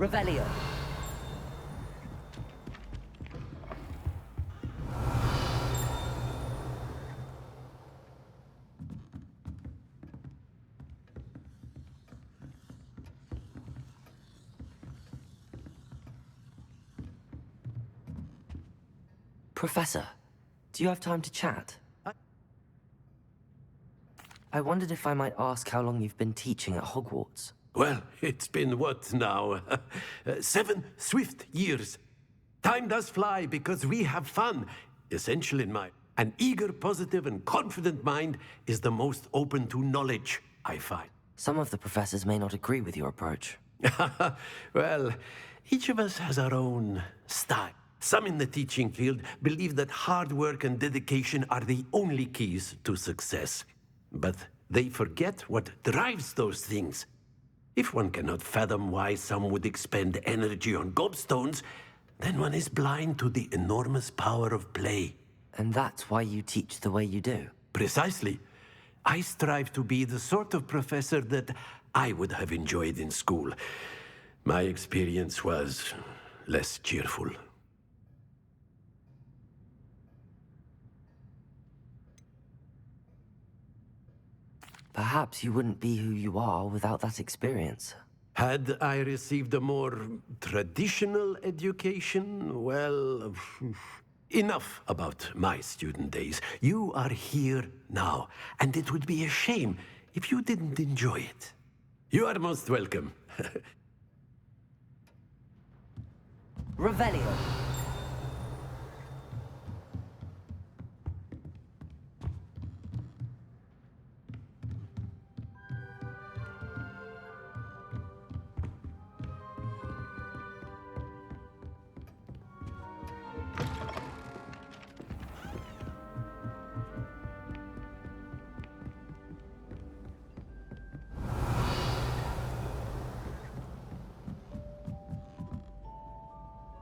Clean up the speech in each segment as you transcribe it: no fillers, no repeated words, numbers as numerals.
Revelio. Professor, do you have time to chat? I wondered if I might ask how long you've been teaching at Hogwarts. Well, it's been what now? 7 swift years. Time does fly because we have fun. Essential in my... An eager, positive, and confident mind is the most open to knowledge, I find. Some of the professors may not agree with your approach. Well, each of us has our own style. Some in the teaching field believe that hard work and dedication are the only keys to success. But they forget what drives those things. If one cannot fathom why some would expend energy on gobstones, then one is blind to the enormous power of play. And that's why you teach the way you do? Precisely. I strive to be the sort of professor that I would have enjoyed in school. My experience was less cheerful. Perhaps you wouldn't be who you are without that experience. Had I received a more traditional education, well, enough about my student days. You are here now, and it would be a shame if you didn't enjoy it. You are most welcome. Revelio.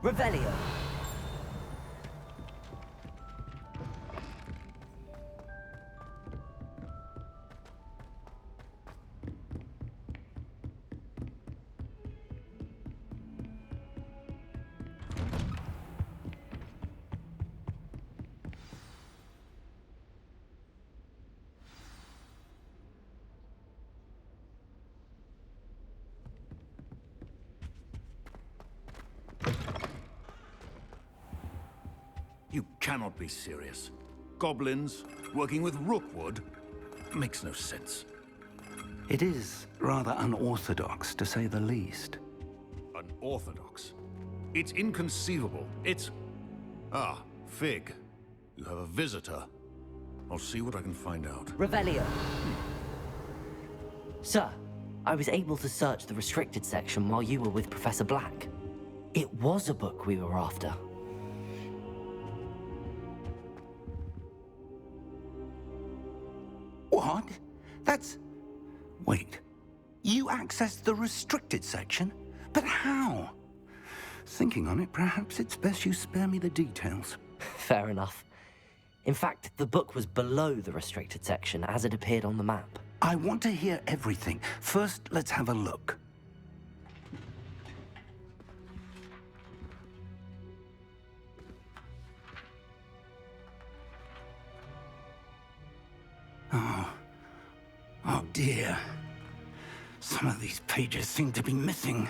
Revelio. You cannot be serious. Goblins working with Rookwood makes no sense. It is rather unorthodox, to say the least. Unorthodox? It's inconceivable. It's... Ah, Fig. You have a visitor. I'll see what I can find out. Revelio. Sir, I was able to search the restricted section while you were with Professor Black. It was a book we were after. What? That's... Wait. You accessed the restricted section? But how? Thinking on it, perhaps it's best you spare me the details. Fair enough. In fact, the book was below the restricted section as it appeared on the map. I want to hear everything. First, let's have a look. Oh dear. Some of these pages seem to be missing.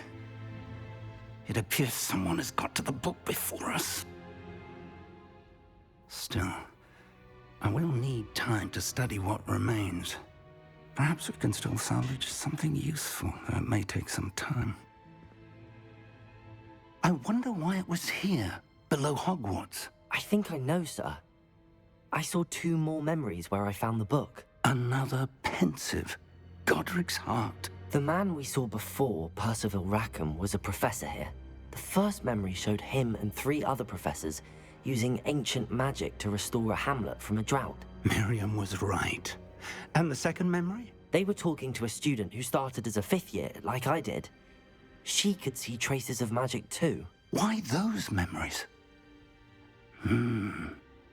It appears someone has got to the book before us. Still, I will need time to study what remains. Perhaps we can still salvage something useful, though it may take some time. I wonder why it was here, below Hogwarts. I think I know, sir. I saw 2 more memories where I found the book. Another pensive. Godric's heart. The man we saw before, Percival Rackham, was a professor here. The first memory showed him and 3 other professors using ancient magic to restore a hamlet from a drought. Miriam was right. And the second memory? They were talking to a student who started as a 5th year, like I did. She could see traces of magic too. Why those memories?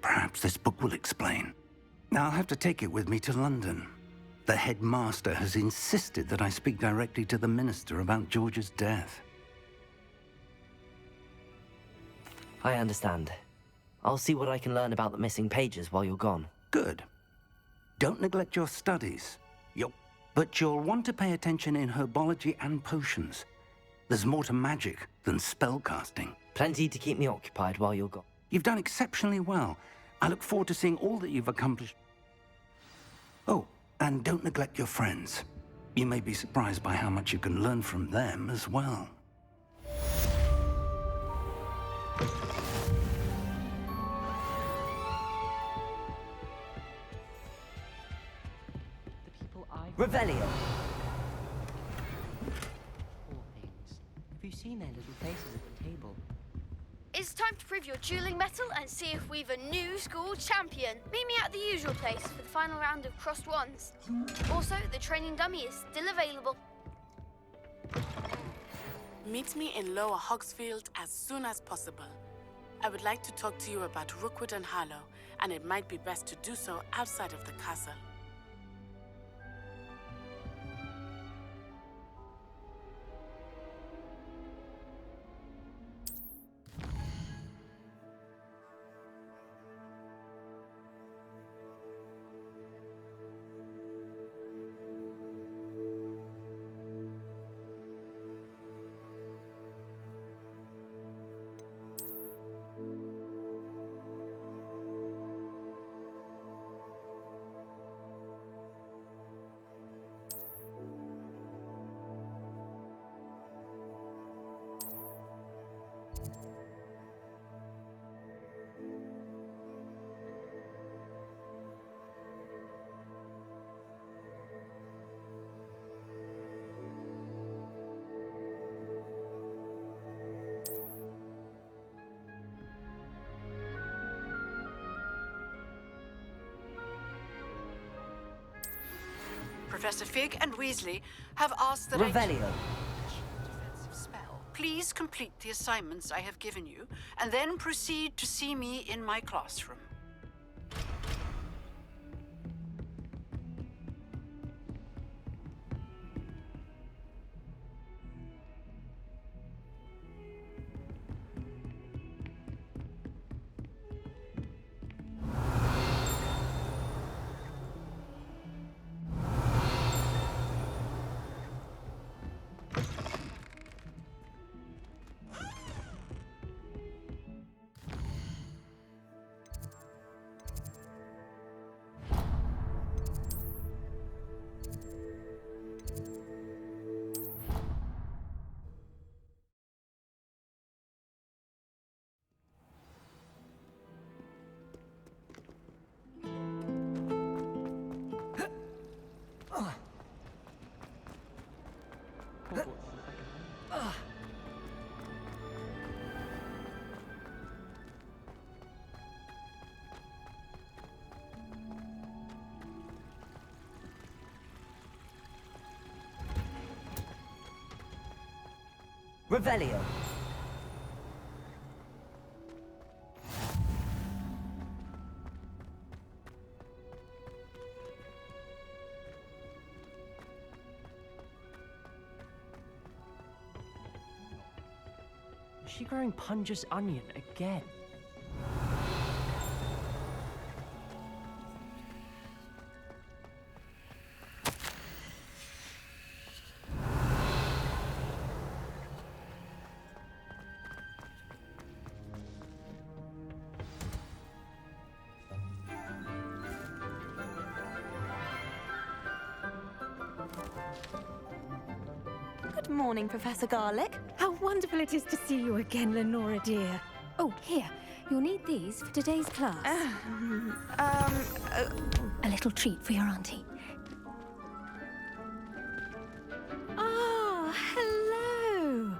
Perhaps this book will explain. I'll have to take it with me to London. The headmaster has insisted that I speak directly to the minister about George's death. I understand. I'll see what I can learn about the missing pages while you're gone. Good. Don't neglect your studies. But you'll want to pay attention in herbology and potions. There's more to magic than spellcasting. Plenty to keep me occupied while you're gone. You've done exceptionally well. I look forward to seeing all that you've accomplished. Oh, and don't neglect your friends. You may be surprised by how much you can learn from them as well. Revelio! Poor things. Have you seen their little faces at the table? It's time to prove your dueling mettle and see if we've a new school champion. Meet me at the usual place for the final round of crossed wands. Also, the training dummy is still available. Meet me in Lower Hogsfield as soon as possible. I would like to talk to you about Rookwood and Harlow, and it might be best to do so outside of the castle. Professor Fig and Weasley have asked that Revelio! defensive spell. Please complete the assignments I have given you, and then proceed to see me in my classroom. Revelio! Is she growing Punja's onion again? Good morning, Professor Garlick. How wonderful it is to see you again, Lenora dear. Oh, here. You'll need these for today's class. A little treat for your auntie. Ah, hello.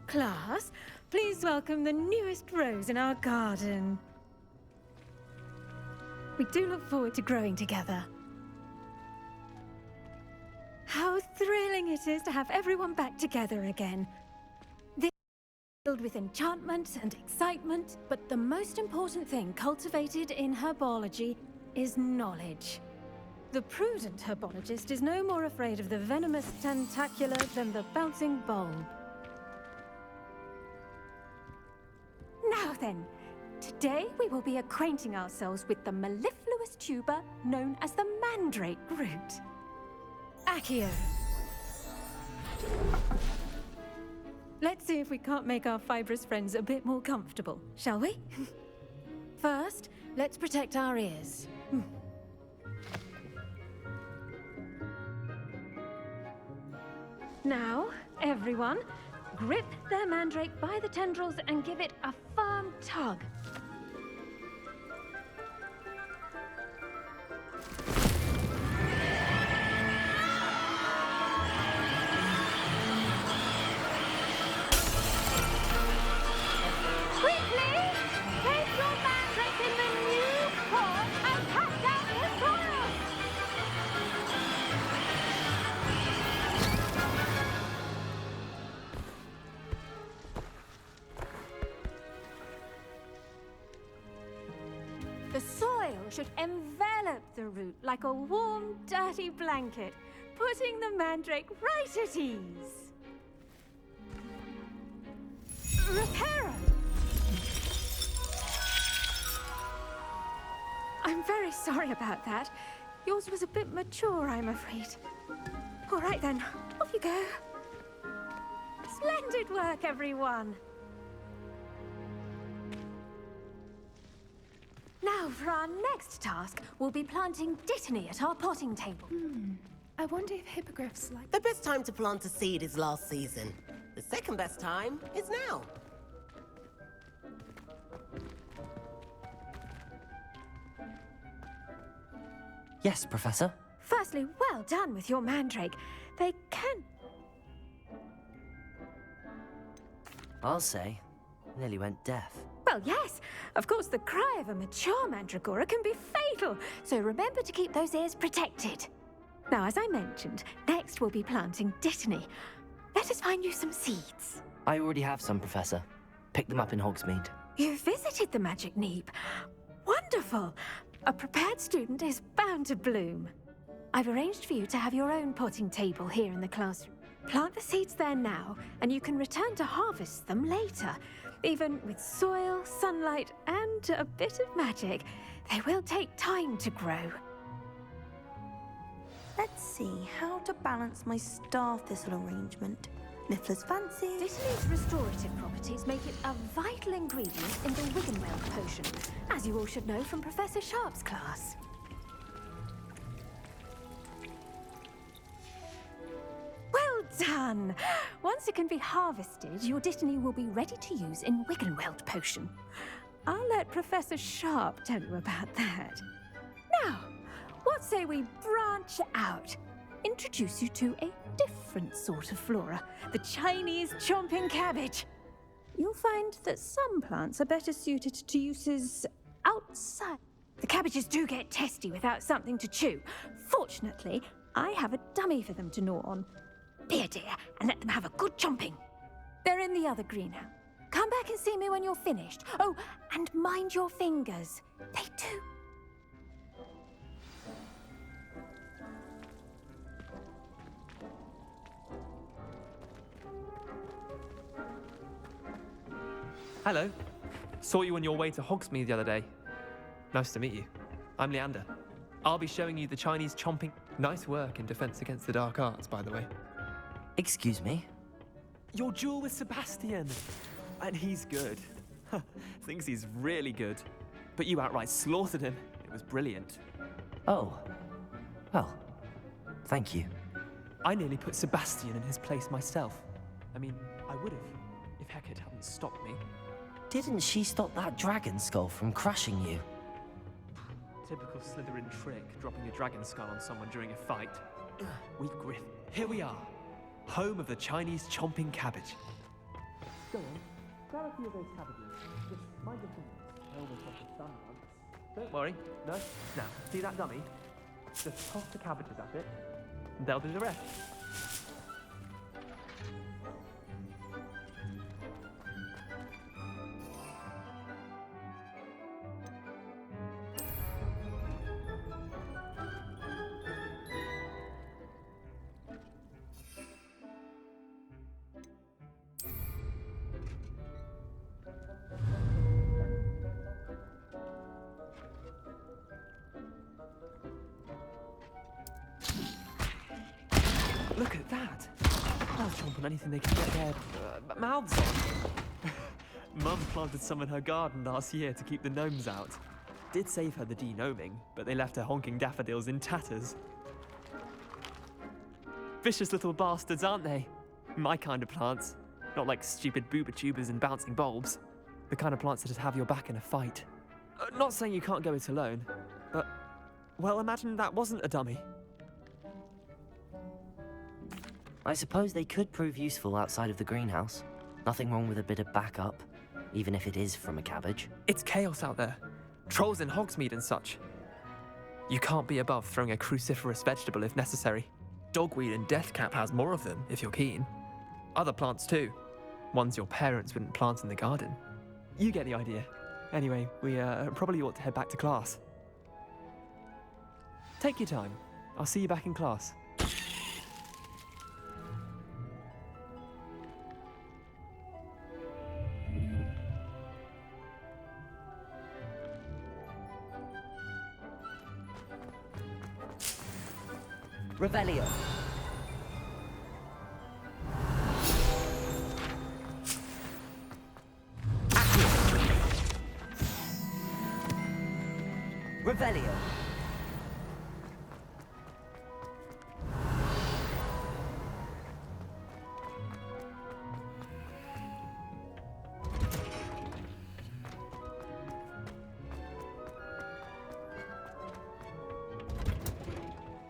Class, please welcome the newest rose in our garden. We do look forward to growing together. How thrilling it is to have everyone back together again. This is filled with enchantment and excitement, but the most important thing cultivated in herbology is knowledge. The prudent herbologist is no more afraid of the venomous tentacular than the bouncing bulb. then. Today we will be acquainting ourselves with the mellifluous tuber known as the mandrake root. Accio. Let's see if we can't make our fibrous friends a bit more comfortable, shall we? First, let's protect our ears. Now, everyone, grip their mandrake by the tendrils and give it a firm tug. Quickly, place your mandrake in the new pot and cut down the soil. The soil should envelop the root like a warm, dirty blanket, putting the mandrake right at ease. Reparo! I'm very sorry about that. Yours was a bit mature, I'm afraid. All right then, off you go. Splendid work, everyone. Now, for our next task, we'll be planting Dittany at our potting table. I wonder if hippogriffs like... The best time to plant a seed is last season. The second best time is now. Yes, Professor. Firstly, well done with your mandrake. They can... I'll say, nearly went deaf. Well, yes. Of course, the cry of a mature mandragora can be fatal, so remember to keep those ears protected. Now, as I mentioned, next we'll be planting Dittany. Let us find you some seeds. I already have some, Professor. Picked them up in Hogsmeade. You visited the Magic Neep. Wonderful! A prepared student is bound to bloom. I've arranged for you to have your own potting table here in the classroom. Plant the seeds there now, and you can return to harvest them later. Even with soil, sunlight, and a bit of magic, they will take time to grow. Let's see how to balance my star thistle arrangement. Niffler's fancy. Dittany's restorative properties make it a vital ingredient in the Wiggenweld potion, as you all should know from Professor Sharp's class. Well done! Once it can be harvested, your Dittany will be ready to use in Wiggenweld potion. I'll let Professor Sharp tell you about that. Now, what say we branch out? Introduce you to a different sort of flora, the Chinese chomping cabbage. You'll find that some plants are better suited to uses outside. The cabbages do get testy without something to chew. Fortunately, I have a dummy for them to gnaw on. Be a dear and let them have a good chomping. They're in the other greenhouse. Come back and see me when you're finished. Oh, and mind your fingers. They do. Hello. Saw you on your way to Hogsmeade the other day. Nice to meet you. I'm Leander. I'll be showing you the Chinese chomping... Nice work in Defense Against the Dark Arts, by the way. Excuse me? Your duel with Sebastian. And he's good. Thinks he's really good. But you outright slaughtered him. It was brilliant. Oh. Well, thank you. I nearly put Sebastian in his place myself. I mean, I would have, if Hecate hadn't stopped me. Didn't she stop that dragon skull from crushing you? Typical Slytherin trick, dropping a dragon skull on someone during a fight. Weak Griff. Here we are. Home of the Chinese chomping cabbage. Go on, grab a few of those cabbages. Just mind your fingers. I almost have the sun once. Don't worry. No. Now, see that dummy? Just toss the cabbages at it, and they'll do the rest. Look at that. They'll chomp on anything they can get their mouths on. Mum planted some in her garden last year to keep the gnomes out. Did save her the de-gnoming, but they left her honking daffodils in tatters. Vicious little bastards, aren't they? My kind of plants. Not like stupid booba tubers and bouncing bulbs. The kind of plants that'd have your back in a fight. Not saying you can't go it alone, but... well, imagine that wasn't a dummy. I suppose they could prove useful outside of the greenhouse. Nothing wrong with a bit of backup, even if it is from a cabbage. It's chaos out there. Trolls in Hogsmeade and such. You can't be above throwing a cruciferous vegetable if necessary. Dogweed and deathcap has more of them, if you're keen. Other plants too. Ones your parents wouldn't plant in the garden. You get the idea. Anyway, we probably ought to head back to class. Take your time. I'll see you back in class. Revelio. Revelio.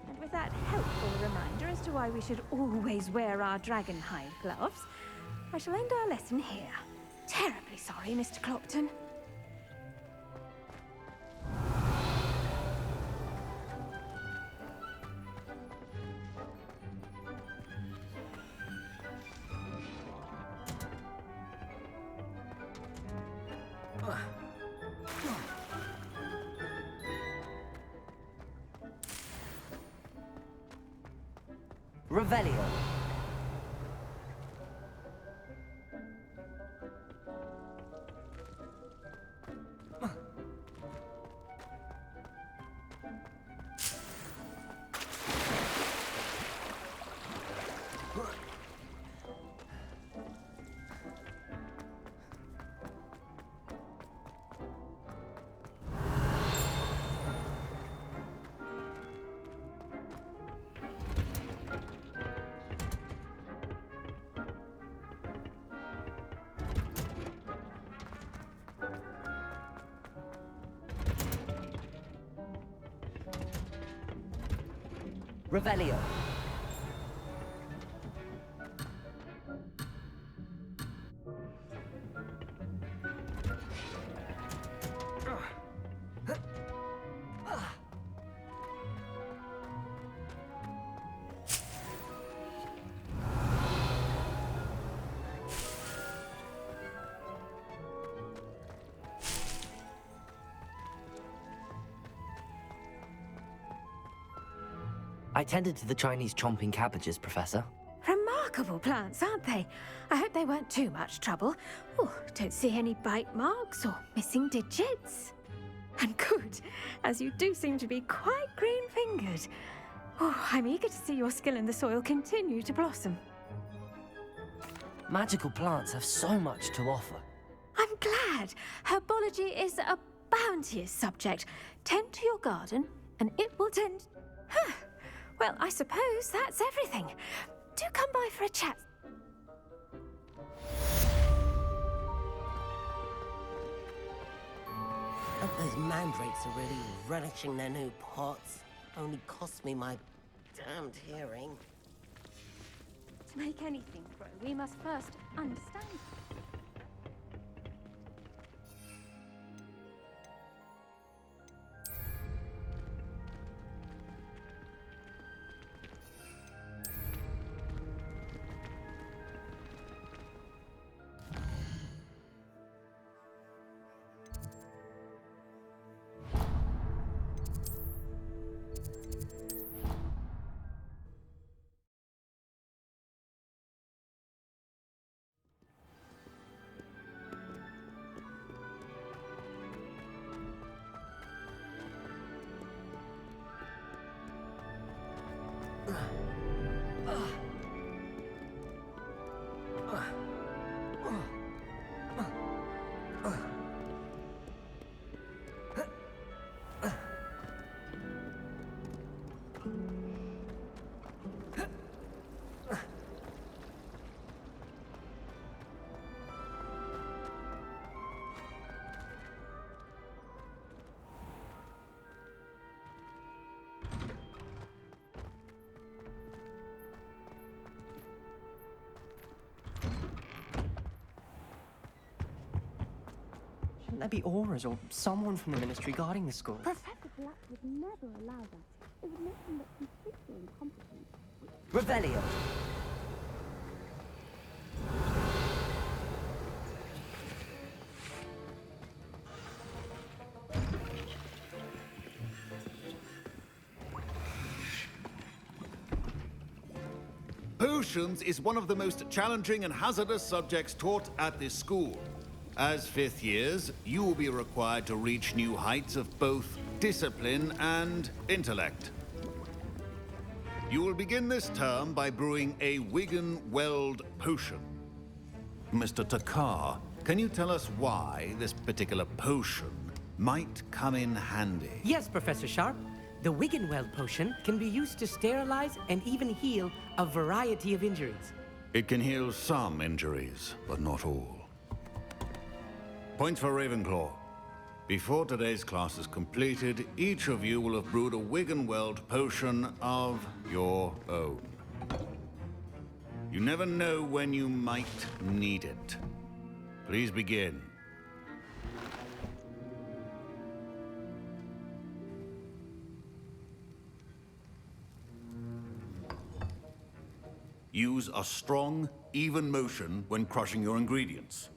And with that helpful reminder as to why we should always wear our dragonhide gloves, I shall end our lesson here. Terribly sorry, Mr. Clopton. Revelio. Revelio. I tended to the Chinese chomping cabbages, Professor. Remarkable plants, aren't they? I hope they weren't too much trouble. Oh, don't see any bite marks or missing digits. And good, as you do seem to be quite green-fingered. Oh, I'm eager to see your skill in the soil continue to blossom. Magical plants have so much to offer. I'm glad. Herbology is a bounteous subject. Tend to your garden, and it will tend... Huh. Well, I suppose that's everything. Do come by for a chat. Those mandrakes are really relishing their new pots. Only cost me my damned hearing. To make anything grow, we must first understand. Shouldn't there be auras or someone from the ministry guarding the school? Professor Black would never allow that. It would make him look completely incompetent. Revelio. Potions is one of the most challenging and hazardous subjects taught at this school. As fifth years, you will be required to reach new heights of both discipline and intellect. You will begin this term by brewing a Wigan-Weld potion. Mr. Takar, can you tell us why this particular potion might come in handy? Yes, Professor Sharp. The Wigan-Weld potion can be used to sterilize and even heal a variety of injuries. It can heal some injuries, but not all. Points for Ravenclaw. Before today's class is completed, each of you will have brewed a Wigan-Weld potion of your own. You never know when you might need it. Please begin. Use a strong, even motion when crushing your ingredients.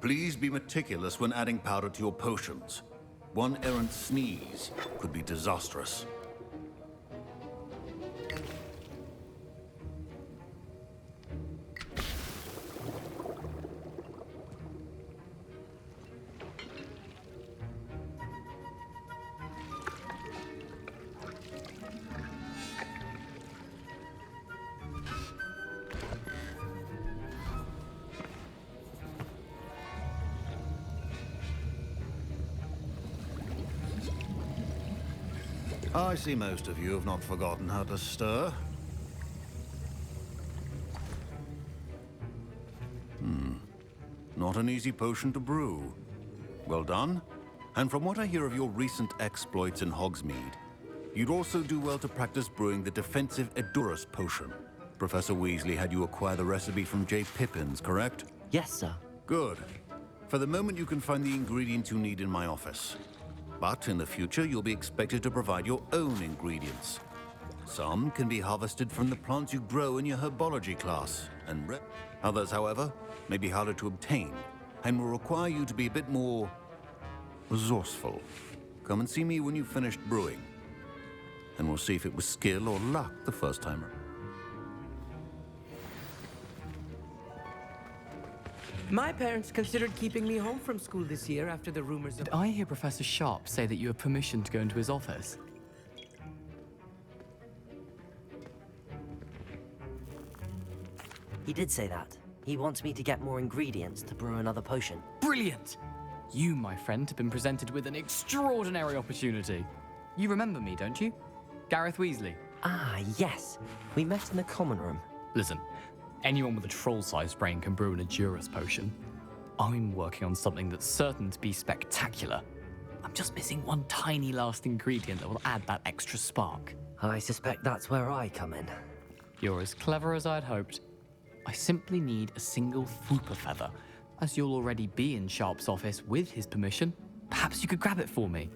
Please be meticulous when adding powder to your potions. One errant sneeze could be disastrous. I see most of you have not forgotten how to stir. Not an easy potion to brew. Well done. And from what I hear of your recent exploits in Hogsmeade, you'd also do well to practice brewing the defensive Edurus potion. Professor Weasley had you acquire the recipe from J. Pippins, correct? Yes, sir. Good. For the moment, you can find the ingredients you need in my office. But in the future, you'll be expected to provide your own ingredients. Some can be harvested from the plants you grow in your Herbology class, and others, however, may be harder to obtain, and will require you to be a bit more resourceful. Come and see me when you've finished brewing, and we'll see if it was skill or luck the first time around. My parents considered keeping me home from school this year after the rumors of... Did I hear Professor Sharp say that you have permission to go into his office? He did say that. He wants me to get more ingredients to brew another potion. Brilliant! You, my friend, have been presented with an extraordinary opportunity. You remember me, don't you? Gareth Weasley. Ah, yes. We met in the common room. Listen, anyone with a troll-sized brain can brew an Edurus potion. I'm working on something that's certain to be spectacular. I'm just missing one tiny last ingredient that will add that extra spark. I suspect that's where I come in. You're as clever as I'd hoped. I simply need a single Fwooper feather. As you'll already be in Sharp's office with his permission, perhaps you could grab it for me.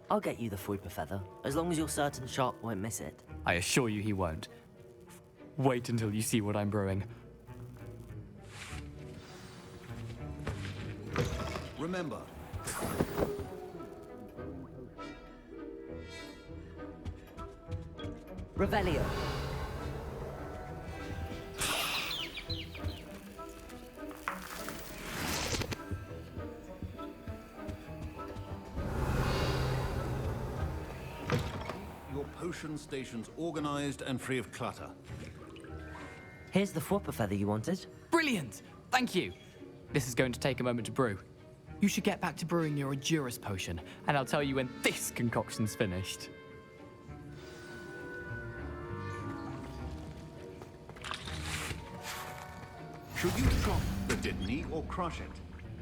I'll get you the Fwooper feather, as long as you're certain Sharp won't miss it. I assure you he won't. Wait until you see what I'm brewing. Remember, Revelio. your potion stations organized and free of clutter. Here's the flopper feather you wanted. Brilliant! Thank you. This is going to take a moment to brew. You should get back to brewing your Endurus potion, and I'll tell you when this concoction's finished. Should you drop the Dittany or crush it?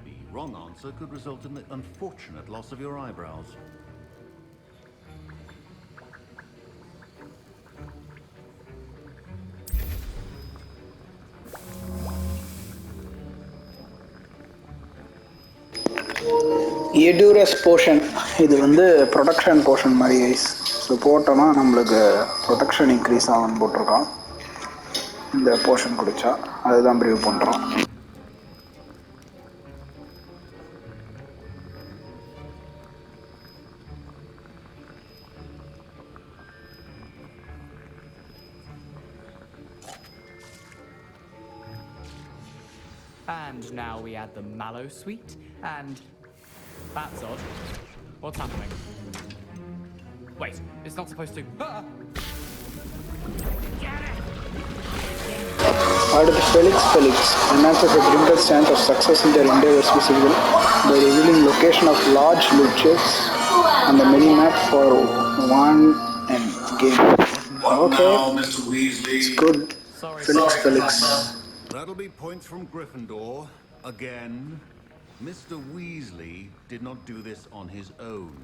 The wrong answer could result in the unfortunate loss of your eyebrows. Endurus potion. இது வந்து protection potion மாதிரி guys. So போட்டோம்னா நம்மளுக்கு protection increase ஆகும்னு போட்டிருக்கோம். இந்த portion குடிச்சா அதுதான் ப்ரீவ் பண்ணுறோம். And now we add the mallow sweet, and that's odd. What's happening? Wait, it's not supposed to. Ah! அடுத்து Felix announces a brilliant chance of success in their endeavors visible by revealing location of large loot chests on the mini-map for one and game. Okay, it's good. Felix. That'll be points from Gryffindor. Again, Mr. Weasley did not do this on his own.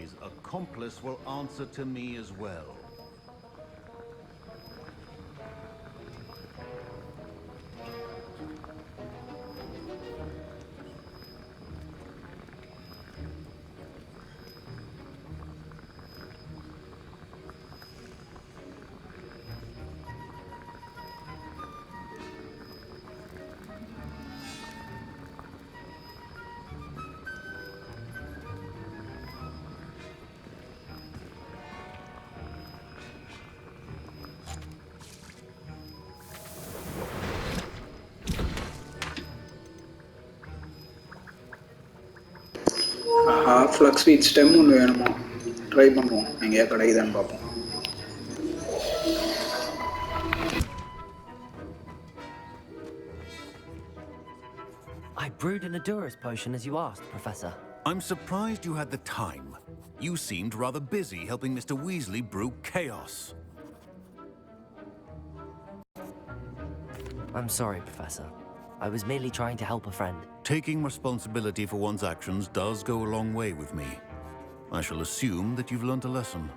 His accomplice will answer to me as well. Flux sweet stem ஒன்று வேணுமா? Try பண்ணுவோம், எங்கேயா கிடைக்குதான்னு பார்ப்போம். I brewed an Endurus potion as you asked, Professor. I'm surprised you had the time. You seemed rather busy helping Mr. Weasley brew chaos. I'm sorry, Professor. I was merely trying to help a friend. Taking responsibility for one's actions does go a long way with me. I shall assume that you've learnt a lesson.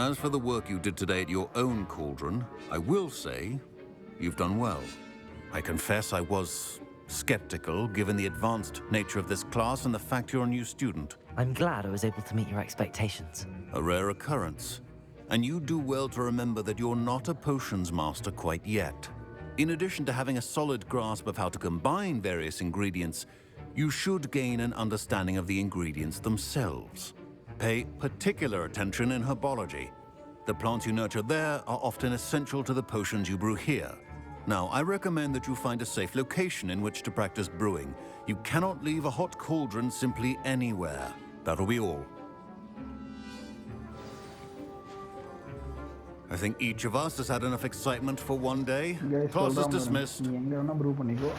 As for the work you did today at your own cauldron, I will say you've done well. I confess I was skeptical given the advanced nature of this class and the fact you're a new student. I'm glad I was able to meet your expectations. A rare occurrence. And you do well to remember that you're not a potions master quite yet. In addition to having a solid grasp of how to combine various ingredients, you should gain an understanding of the ingredients themselves. Pay particular attention in herbology. The plants you nurture there are often essential to the potions you brew here. Now, I recommend that you find a safe location in which to practice brewing. You cannot leave a hot cauldron simply anywhere. That'll be all. I think each of us has had enough excitement for one day. Class is dismissed. நீ எங்கே வேணால் prove பண்ணிக்கோ,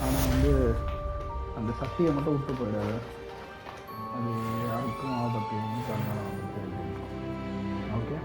ஆனால் வந்து அந்த சக்தியை மட்டும் விட்டு போயிடாது. அது யாருக்கும் ஆபத்து தெரியும். ஓகே.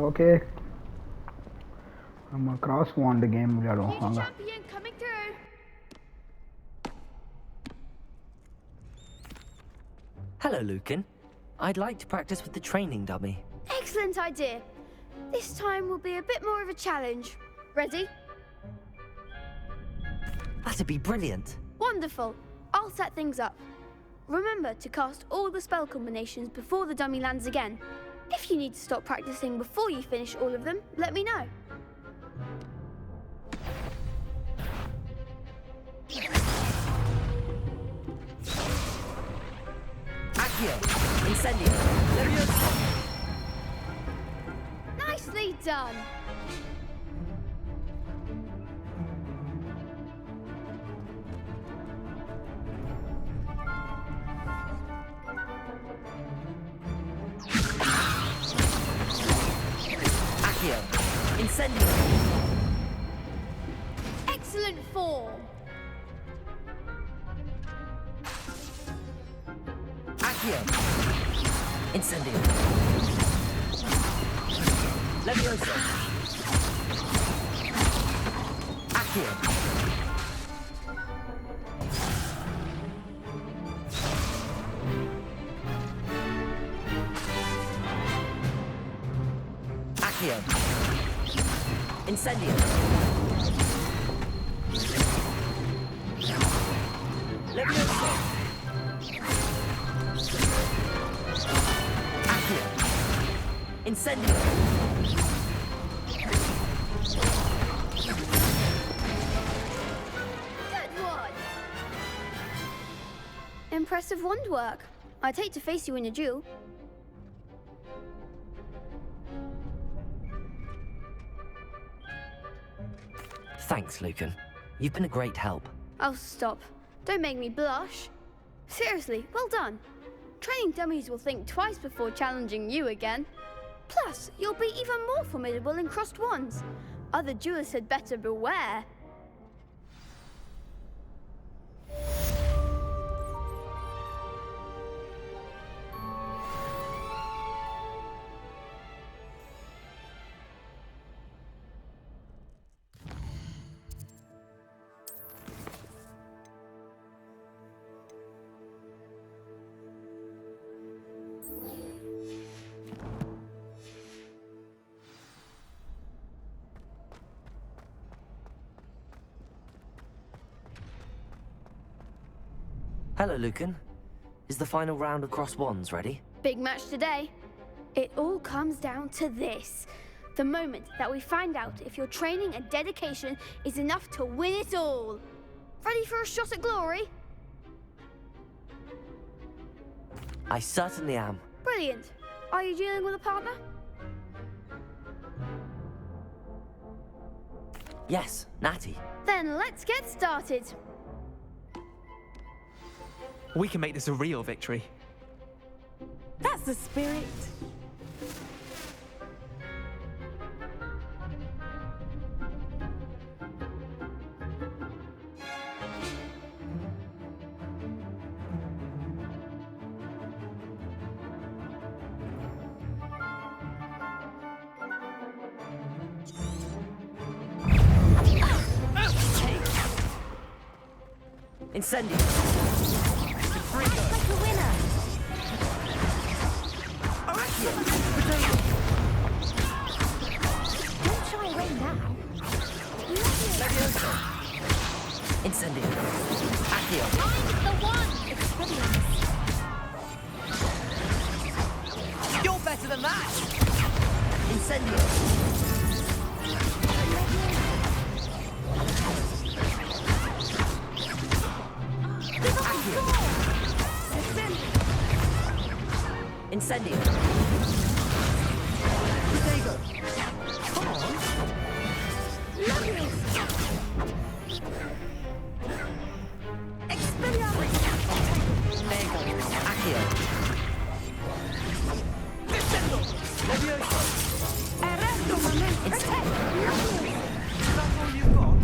ஓகே, நம்ம கிராஸ் வாண்ட் கேம் விளையாடுவோம் வாங்க. Champion coming through. Hello, Lucan. I'd like to practice with the training dummy. Excellent idea. This time will be a bit more of a challenge. Ready? That'd be brilliant. Wonderful. I'll set things up. Remember to cast all the spell combinations before the dummy lands again. If you need to stop practicing before you finish all of them, let me know. Accio! Incendio! Leviosa! Nicely done. Accio! Incendio! Excellent form. Accio! Incendio! Leviosa! Accio! Accio! Incendio! Leviosa! Accio! Incendio! Good one. Impressive wand work. I'd hate to face you in a duel. Thanks, Lucan. You've been a great help. Oh, stop. Don't make me blush. Seriously, well done. Training dummies will think twice before challenging you again. Plus, you'll be even more formidable in crossed wands. Other duelists had better beware. Hello, Lucan. Is the final round of cross wands ready? Big match today. It all comes down to this. The moment that we find out if your training and dedication is enough to win it all. Ready for a shot at glory? I certainly am. Brilliant. Are you dealing with a partner? Yes, Natty. Then let's get started. We can make this a real victory. That's the spirit. Incendio! Like a winner. Accio! Potato! Don't shy away now. Leviosa! Incendio! Accio! I'm the one. Experience. You're better than that! Incendio! Accio! Incendio. Potato. Come on. Leviosa. Expelliarmus. There goes. Accio. Descendo. Leviosa. Erecto momento. Incendio. Is that all you've got?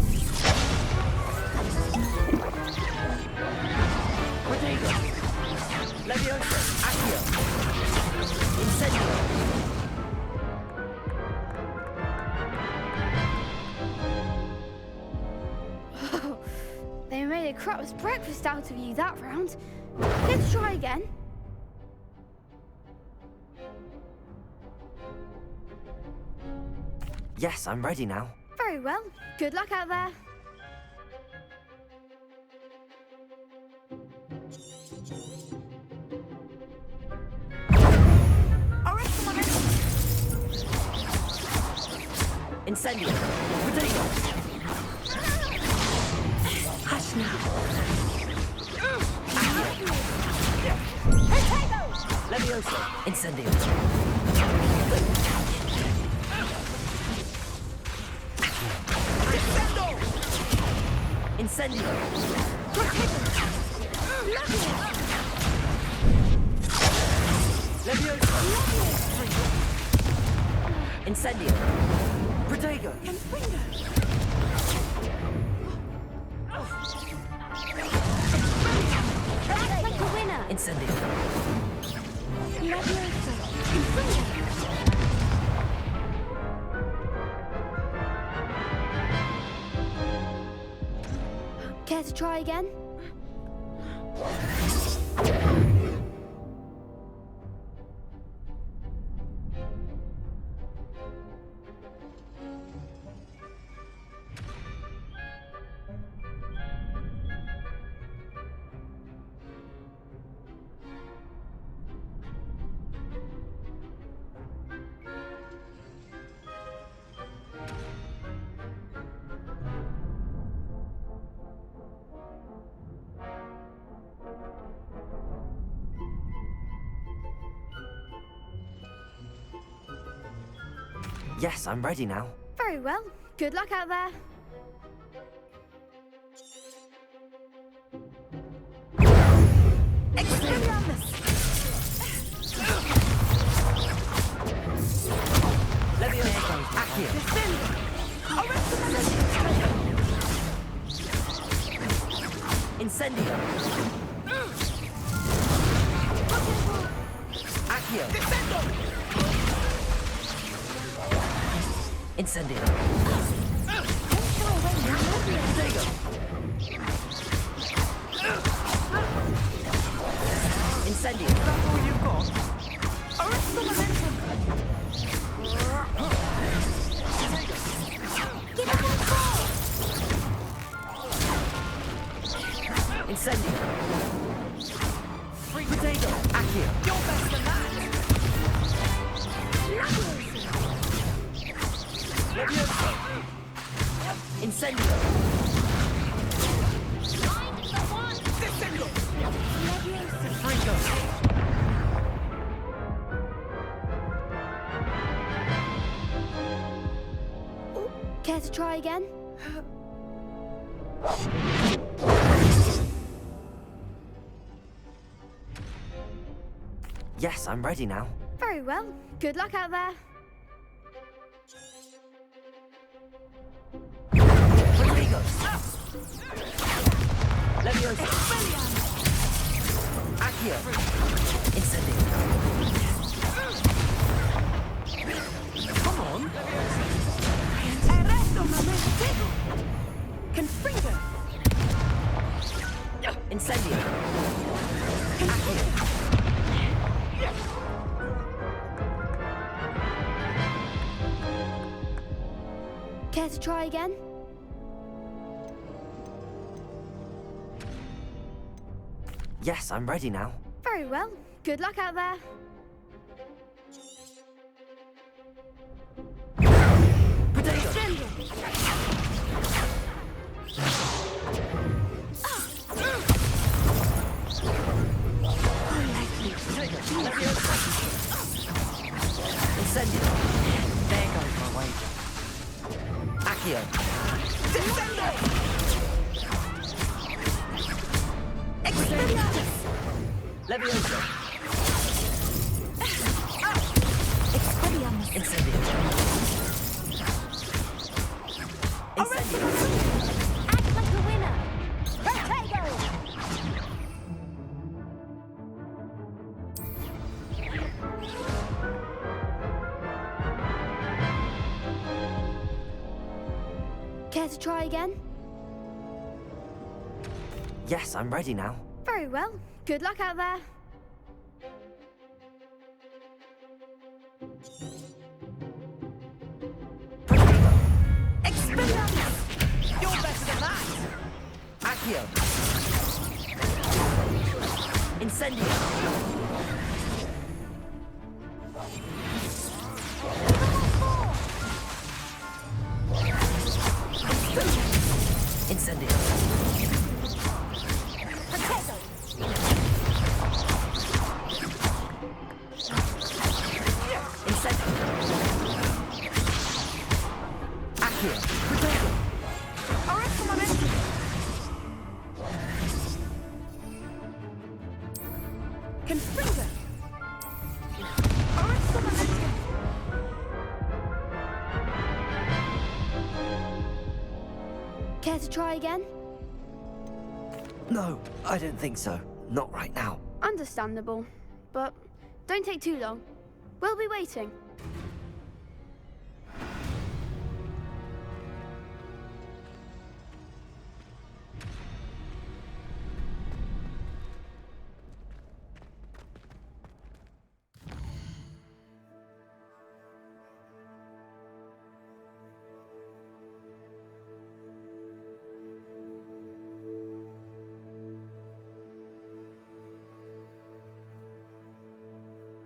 Potato. Leviosa. Accio. Incendio. They made a crap's breakfast out of you that round. Let's try again. Yes, I'm ready now. Very well. Good luck out there. Incendio. Potato. Hush now. Leviosa. Incendio. Incendio. Leviosa. Incendio. Protego. That's like a winner. Incendio. Care to try again? Yes, I'm ready now. Very well. Good luck out there. Leviosa. Accio. Incendio. Accio. Incendio. Protego. Incendio. That's all you've got? Incendio. Potato. Accio. You're better than that. Leviosa. Incendio. Descendo. Frigo. Care to try again? Yes, I'm ready now. Very well. Good luck out there. Protego. Leviosa. Accio. Incendio. Come on. Confringo. Incendio. Accio. Care to try again? Yes, I'm ready now. Very well. Good luck out there. Potato. Leviosa. Leviosa. Expelliarmus. Incendio. Incendio. Act like a winner. Protego. Care to try again? Yes, I'm ready now. Very well. Good luck out there. Expelliarmus! You're better than that! Accio. Incendio. Incendio. Care to try again? No, I don't think so. Not right now. Understandable. But don't take too long. We'll be waiting.